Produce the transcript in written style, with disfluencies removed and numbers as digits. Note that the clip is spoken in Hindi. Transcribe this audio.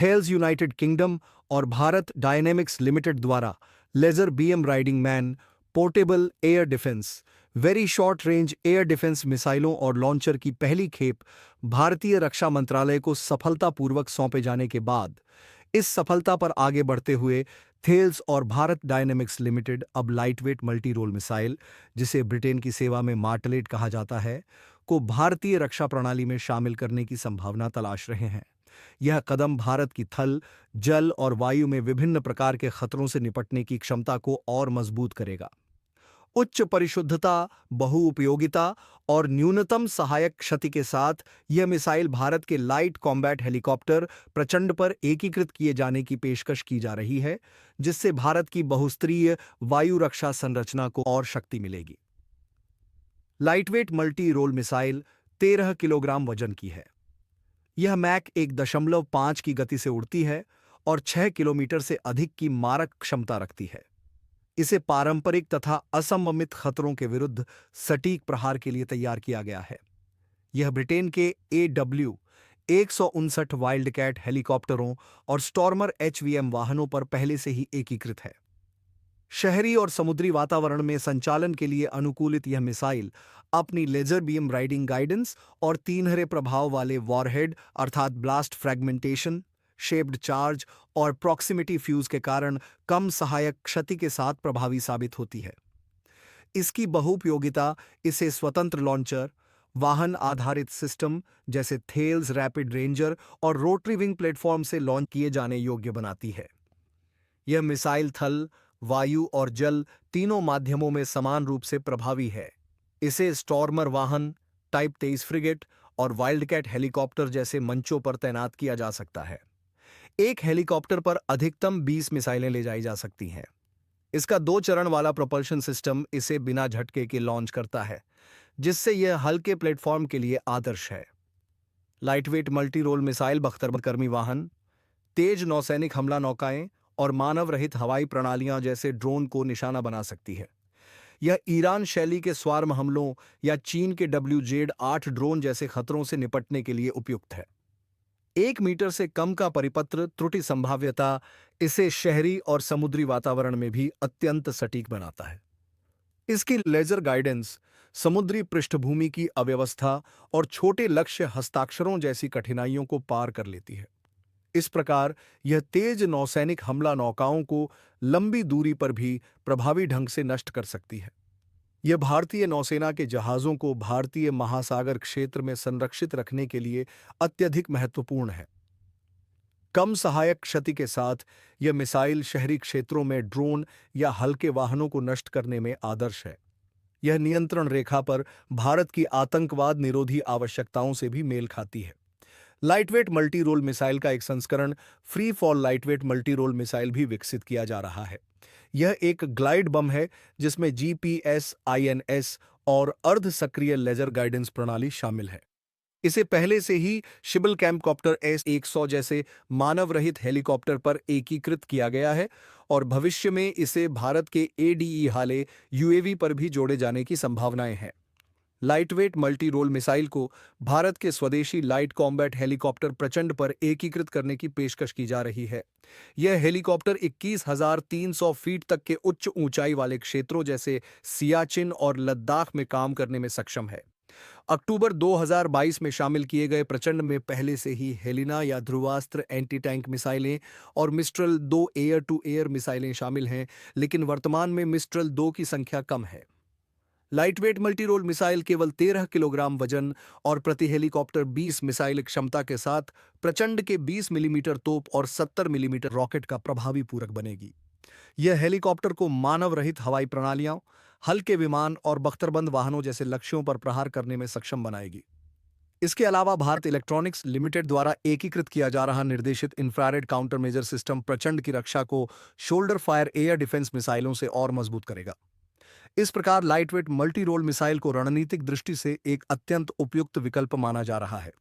थेल्स यूनाइटेड किंगडम और भारत डायनेमिक्स लिमिटेड द्वारा laser beam riding man portable air defence very short range air defence मिसाइलों और लॉन्चर की पहली खेप भारतीय रक्षा मंत्रालय को सफलतापूर्वक सौंपे जाने के बाद इस सफलता पर आगे बढ़ते हुए थेल्स और भारत डायनेमिक्स लिमिटेड अब लाइटवेट मल्टी रोल मिसाइल, जिसे ब्रिटेन की सेवा में मार्टलेट कहा जाता है, को भारतीय रक्षा प्रणाली में शामिल करने की संभावना तलाश रहे हैं। यह कदम भारत की थल, जल और वायु में विभिन्न प्रकार के खतरों से निपटने की क्षमता को और मजबूत करेगा। उच्च परिशुद्धता, बहुउपयोगिता और न्यूनतम सहायक क्षति के साथ यह मिसाइल भारत के लाइट कॉम्बैट हेलीकॉप्टर प्रचंड पर एकीकृत किए जाने की पेशकश की जा रही है, जिससे भारत की बहुस्तरीय वायु रक्षा संरचना को और शक्ति मिलेगी। Lightweight multi role missile 13 kilogram वजन की है। यह मैक 1.5 की गति से उड़ती है और 6 किलोमीटर से अधिक की मारक क्षमता रखती है। इसे पारंपरिक तथा असममित खतरों के विरुद्ध सटीक प्रहार के लिए तैयार किया गया है। यह ब्रिटेन के AW159 वाइल्डकैट हेलीकॉप्टरों और स्टॉर्मर HVM वाहनों पर पहले से ही एकीकृत है। शहरी और समुद्री वातावरण में संचालन के लिए अनुकूलित यह मिसाइल अपनी लेजर बीम राइडिंग गाइडेंस और तीनहरे प्रभाव वाले वॉरहेड अर्थात ब्लास्ट फ्रैगमेंटेशन, शेप्ड चार्ज और प्रॉक्सिमिटी फ्यूज के कारण कम सहायक क्षति के साथ प्रभावी साबित होती है। इसकी बहुउपयोगिता इसे स्वतंत्र लॉन्चर, वाहन आधारित सिस्टम जैसे थेल्स रैपिड रेंजर और रोटरी विंग प्लेटफॉर्म से लॉन्च किए जाने योग्य बनाती है। यह मिसाइल थल, वायु और जल तीनों माध्यमों में समान रूप से प्रभावी है। इसे स्टॉर्मर वाहन, टाइप 23 फ्रिगेट और वाइल्डकैट हेलीकॉप्टर जैसे मंचों पर तैनात किया जा सकता है। एक हेलीकॉप्टर पर अधिकतम 20 मिसाइलें ले जाई जा सकती हैं। इसका 2 चरण वाला प्रोपल्शन सिस्टम इसे बिना झटके के लॉन्च करता है, जिससे यह हल्के प्लेटफॉर्म के लिए आदर्श है। लाइटवेट मल्टी रोल मिसाइल बख्तरबंद वाहन, तेज नौसैनिक हमला नौकाएं और मानव रहित हवाई प्रणालियां जैसे ड्रोन को निशाना बना सकती है। यह ईरान शैली के स्वार्म हमलों या चीन के WZ-8 ड्रोन जैसे खतरों से निपटने के लिए उपयुक्त है। 1 मीटर से कम का परिपत्र त्रुटि संभाव्यता इसे शहरी और समुद्री वातावरण में भी अत्यंत सटीक बनाता है। इसकी लेजर गाइडेंस, समुद्री पृष्ठभूमि की अव्यवस्था और छोटे लक्ष्य हस्ताक्षरों जैसी कठिनाइयों को पार कर लेती है। इस प्रकार यह तेज नौसैनिक हमला नौकाओं को लंबी दूरी पर भी प्रभावी ढंग से नष्ट कर सकती है। यह भारतीय नौसेना के जहाज़ों को भारतीय महासागर क्षेत्र में संरक्षित रखने के लिए अत्यधिक महत्वपूर्ण है। कम सहायक क्षति के साथ यह मिसाइल शहरी क्षेत्रों में ड्रोन या हल्के वाहनों को नष्ट करने में आदर्श है। यह नियंत्रण रेखा पर भारत की आतंकवाद निरोधी आवश्यकताओं से भी मेल खाती है। लाइटवेट मल्टी रोल मिसाइल का एक संस्करण free fall lightweight multi role missile भी विकसित किया जा रहा है। यह एक ग्लाइड बम है जिसमें GPS, INS और अर्ध सक्रिय लेजर गाइडेंस प्रणाली शामिल है। इसे पहले से ही शिबल कैम्पकॉप्टर S-100 जैसे मानव रहित हेलीकॉप्टर पर एकीकृत किया गया है और भविष्य में इसे भारत के ADE हाले UAV पर भी जोड़े जाने की संभावनाएं हैं। लाइटवेट मल्टी रोल मिसाइल को भारत के स्वदेशी लाइट कॉम्बैट हेलीकॉप्टर प्रचंड पर एकीकृत करने की पेशकश की जा रही है। यह हेलीकॉप्टर 21,300 फीट तक के उच्च ऊंचाई वाले क्षेत्रों जैसे सियाचिन और लद्दाख में काम करने में सक्षम है। अक्टूबर 2022 में शामिल किए गए प्रचंड में पहले से ही हेलिना या ध्रुवास्त्र एंटी टैंक मिसाइलें और मिस्ट्रल 2 एयर टू एयर मिसाइलें शामिल हैं, लेकिन वर्तमान में मिस्ट्रल 2 की संख्या कम है। लाइटवेट मल्टी रोल मिसाइल केवल 13 किलोग्राम वजन और प्रति हेलीकॉप्टर 20 मिसाइल क्षमता के साथ प्रचंड के 20 मिलीमीटर तोप और 70 मिलीमीटर रॉकेट का प्रभावी पूरक बनेगी। यह हेलीकॉप्टर को मानव रहित हवाई प्रणालियां, हल्के विमान और बख्तरबंद वाहनों जैसे लक्ष्यों पर प्रहार करने में सक्षम बनाएगी। इसके अलावा भारत इलेक्ट्रॉनिक्स लिमिटेड द्वारा एकीकृत किया जा रहा निर्देशित इंफ्रारेड काउंटर मेजर सिस्टम प्रचंड की रक्षा को शोल्डर फायर एयर डिफेंस मिसाइलों से और मजबूत करेगा। इस प्रकार लाइटवेट मल्टी रोल मिसाइल को रणनीतिक दृष्टि से एक अत्यंत उपयुक्त विकल्प माना जा रहा है।